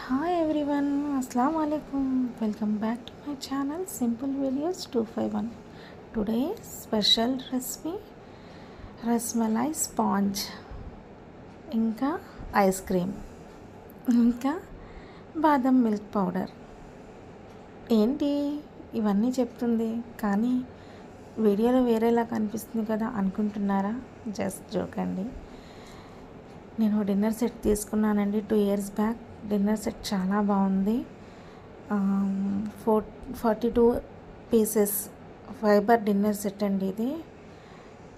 Hi everyone, Assalamu alaikum. Welcome back to my channel Simple Videos 251. Today's special recipe rasmalai sponge, ఇంకా ice cream, ఇంకా బాదం milk powder. ఏంటి ఇవన్నీ చెప్తుంది కానీ వీడియోలో వేరేలా కనిపిస్తుంది కదా అనుకుంటున్నారా? జస్ట్ జోక్ అండి. నేను డిన్నర్ సెట్ తీసుకున్నానండి 2 years బ్యాక్. డిన్నర్ సెట్ చాలా బాగుంది. 42 పీసెస్ ఫైబర్ డిన్నర్ సెట్ అండి. ఇది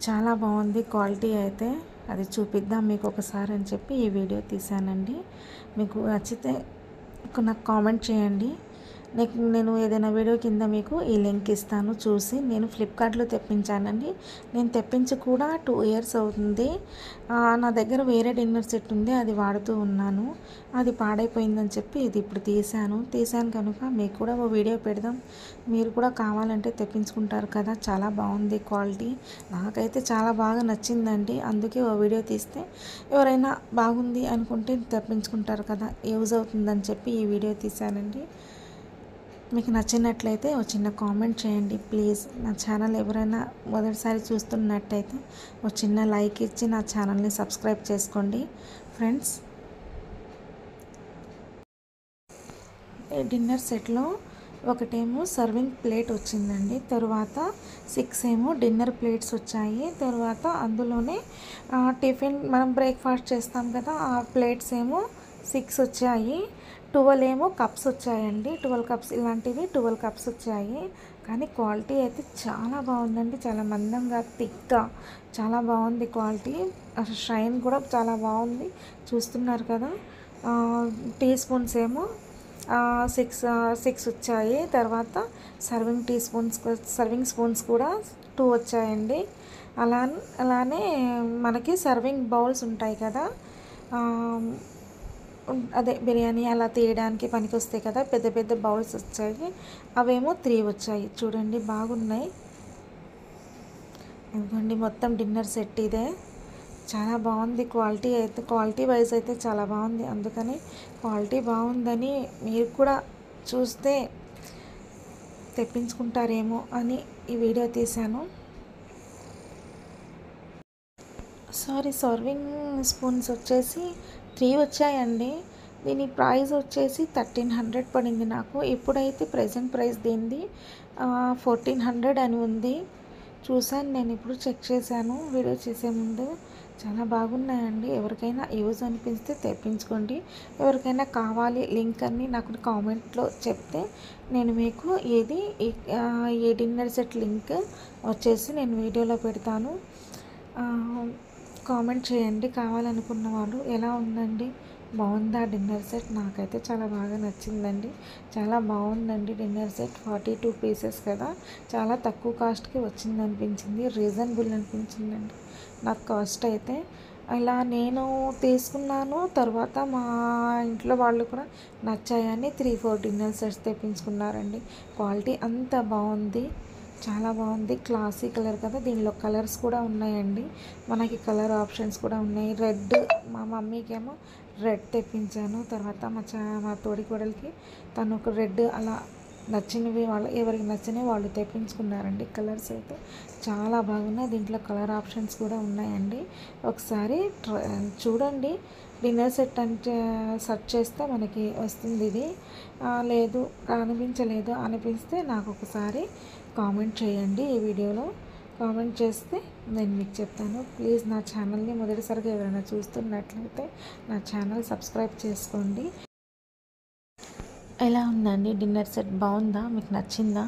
చాలా బాగుంది. క్వాలిటీ అయితే అది చూపిద్దాం మీకు ఒకసారి అని చెప్పి ఈ వీడియో తీసానండి. మీకు నచ్చితే నాకు కామెంట్ చేయండి. నేను ఏదైనా వీడియో కింద మీకు ఈ లింక్ ఇస్తాను చూసి. నేను ఫ్లిప్కార్ట్లో తెప్పించానండి. నేను తెప్పించి కూడా 2 years అవుతుంది. నా దగ్గర వేరే డిన్నర్ సెట్ ఉంది, అది వాడుతూ ఉన్నాను. అది పాడైపోయిందని చెప్పి ఇది ఇప్పుడు తీసాను కనుక మీకు కూడా ఓ వీడియో పెడదాం. మీరు కూడా కావాలంటే తెప్పించుకుంటారు కదా. చాలా బాగుంది క్వాలిటీ. నాకైతే చాలా బాగా నచ్చిందండి. అందుకే ఓ వీడియో తీస్తే ఎవరైనా బాగుంది అనుకుంటే తెప్పించుకుంటారు కదా, యూజ్ అవుతుందని చెప్పి ఈ వీడియో తీసానండి. మీకు నచ్చినట్లయితే ఒక చిన్న కామెంట్ చేయండి ప్లీజ్. నా ఛానల్ ఎవరైనా మొదటిసారి చూస్తున్నట్టయితే ఒక చిన్న లైక్ ఇచ్చి నా ఛానల్ని సబ్స్క్రైబ్ చేసుకోండి ఫ్రెండ్స్. ఈ డిన్నర్ సెట్లో ఒకటేమో సర్వింగ్ ప్లేట్ వచ్చిందండి, తర్వాత 6 ఏమో డిన్నర్ ప్లేట్స్ వచ్చాయి. తర్వాత అందులోనే టిఫిన్ మనం బ్రేక్ఫాస్ట్ చేస్తాం కదా, ఆ ప్లేట్స్ ఏమో 6 వచ్చాయి. 12 ఏమో కప్స్ వచ్చాయండి. 12 కప్స్ ఇలాంటివి 12 కప్స్ వచ్చాయి. కానీ క్వాలిటీ అయితే చాలా బాగుందండి. చాలా మందంగా థిక్గా చాలా బాగుంది క్వాలిటీ. షైన్ కూడా చాలా బాగుంది, చూస్తున్నారు కదా. టీ స్పూన్స్ ఏమో 6 వచ్చాయి. తర్వాత సర్వింగ్ స్పూన్స్ కూడా 2 వచ్చాయండి. అలానే మనకి సర్వింగ్ బౌల్స్ ఉంటాయి కదా, అదే బిర్యానీ అలా తీయడానికి పనికి వస్తాయి కదా, పెద్ద పెద్ద బౌల్స్ వచ్చాయి. అవేమో 3 వచ్చాయి. చూడండి బాగున్నాయి. ఎందుకండి మొత్తం డిన్నర్ సెట్ ఇదే. చాలా బాగుంది క్వాలిటీ వైజ్ అయితే చాలా బాగుంది. అందుకని క్వాలిటీ బాగుందని మీరు కూడా చూస్తే తెప్పించుకుంటారేమో అని ఈ వీడియో తీశాను. సర్వింగ్ స్పూన్స్ వచ్చేసి 3 వచ్చాయండి. దీని ప్రైస్ వచ్చేసి 1300 పడింది నాకు. ఇప్పుడైతే ప్రజెంట్ ప్రైస్ దీనిది 1400 అని ఉంది. చూశాను నేను, ఇప్పుడు చెక్ చేశాను వీడియో చేసే ముందు. చాలా బాగున్నాయండి. ఎవరికైనా యూజ్ అనిపిస్తే తెప్పించుకోండి. ఎవరికైనా కావాలి లింక్ అని నాకు కామెంట్లో చెప్తే నేను మీకు ఈ డిన్నర్ సెట్ లింక్ వచ్చేసి నేను వీడియోలో పెడతాను. కామెంట్ చేయండి కావాలనుకున్న వాళ్ళు. ఎలా ఉందండి, బాగుందా డిన్నర్ సెట్? నాకైతే చాలా బాగా నచ్చిందండి. చాలా బాగుందండి డిన్నర్ సెట్. 42 పీసెస్ కదా, చాలా తక్కువ కాస్ట్కి వచ్చిందనిపించింది. రీజనబుల్ అనిపించిందండి నాకు కాస్ట్ అయితే. ఇలా నేను తీసుకున్నాను, తర్వాత మా ఇంట్లో వాళ్ళు కూడా నచ్చాయని 3-4 డిన్నర్ సెట్స్ తెప్పించుకున్నారండి. క్వాలిటీ అంత బాగుంది, చాలా బాగుంది. క్లాసీ కలర్ కదా, దీనిలో కలర్స్ కూడా ఉన్నాయండి. మనకి కలర్ ఆప్షన్స్ కూడా ఉన్నాయి. రెడ్, మా మమ్మీకేమో రెడ్ తెప్పించాను. తర్వాత మా తోడి కోడలికి తను ఒక రెడ్, అలా నచ్చినవి ఎవరికి నచ్చినవి వాళ్ళు తెప్పించుకున్నారండి. కలర్స్ అయితే చాలా బాగున్నాయి. దీంట్లో కలర్ ఆప్షన్స్ కూడా ఉన్నాయండి. ఒకసారి చూడండి. డిన్నర్ సెట్ అంటే సెర్చ్ చేస్తే మనకి వస్తుంది ఇది. లేదు అనిపిస్తే నాకు ఒకసారి కామెంట్ చేయండి. ఈ వీడియోలో కామెంట్ చేస్తే నేను మీకు చెప్తాను. ప్లీజ్ నా ఛానల్ని మొదటిసారిగా ఎవరైనా చూస్తున్నట్లయితే నా ఛానల్ సబ్స్క్రైబ్ చేసుకోండి. ఎలా ఉందండి డిన్నర్ సెట్? బాగుందా? మీకు నచ్చిందా?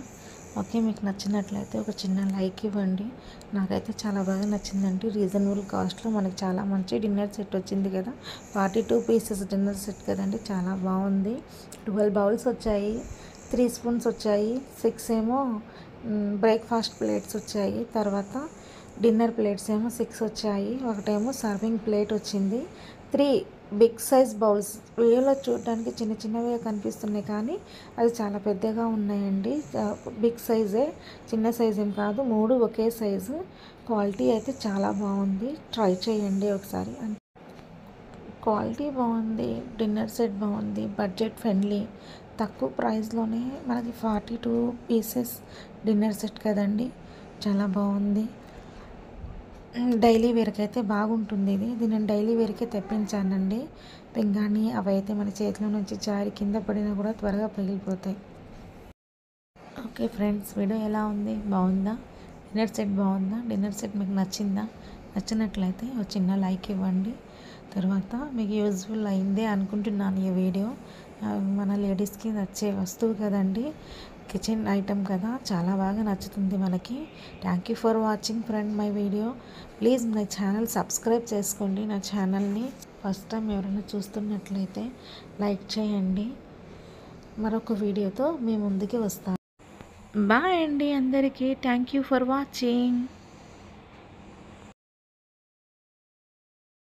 ఓకే, మీకు నచ్చినట్లయితే ఒక చిన్న లైక్ ఇవ్వండి. నాకైతే చాలా బాగా నచ్చిందండి. రీజనబుల్ కాస్ట్లో మనకి చాలా మంచి డిన్నర్ సెట్ వచ్చింది కదా. 42 పీసెస్ డిన్నర్ సెట్ కదండి, చాలా బాగుంది. 12 బౌల్స్ వచ్చాయి, 3 స్పూన్స్ వచ్చాయి, 6 ఏమో బ్రేక్ఫాస్ట్ ప్లేట్స్ వచ్చాయి. తర్వాత డిన్నర్ ప్లేట్స్ ఏమో 6 వచ్చాయి. ఒకటేమో సర్వింగ్ ప్లేట్ వచ్చింది. 3 బిగ్ సైజ్ బౌల్స్. వీడియోలో చూడడానికి చిన్న చిన్నవి కనిపిస్తున్నాయి కానీ అది చాలా పెద్దగా ఉన్నాయండి. బిగ్ సైజే, చిన్న సైజ్ ఏం కాదు. 3 ఒకే సైజు. క్వాలిటీ అయితే చాలా బాగుంది. ట్రై చేయండి ఒకసారి. క్వాలిటీ బాగుంది, డిన్నర్ సెట్ బాగుంది, బడ్జెట్ ఫ్రెండ్లీ, తక్కువ ప్రైస్లోనే మనకి 42 పీసెస్ డిన్నర్ సెట్ కదండి. చాలా బాగుంది. డైలీ వేర్కి అయితే బాగుంటుంది ఇది నేను డైలీ వేర్కే తెప్పించానండి. పింగాణి అవి అయితే మన చేతిలో నుంచి జారి కింద పడినా కూడా త్వరగా పగిలిపోతాయి. ఓకే ఫ్రెండ్స్, వీడియో ఎలా ఉంది? బాగుందా? డిన్నర్ సెట్ బాగుందా? డిన్నర్ సెట్ మీకు నచ్చిందా? నచ్చినట్లయితే ఒక చిన్న లైక్ ఇవ్వండి. తర్వాత మీకు యూజ్ఫుల్ అయిందే అనుకుంటున్నాను ఈ వీడియో. మన లేడీస్కి నచ్చే వస్తువు కదండి, కిచెన్ ఐటమ్ కదా, చాలా బాగా నచ్చుతుంది మనకి. Thank you for watching friend my video. Please నా ఛానల్ సబ్స్క్రైబ్ చేసుకోండి. నా ఛానల్ని ఫస్ట్ టైం ఎవరైనా చూస్తున్నట్లయితే లైక్ చేయండి. మరొక వీడియోతో మీ ముందుకి వస్తాను. బాయ్ అండి అందరికీ. Thank you for watching.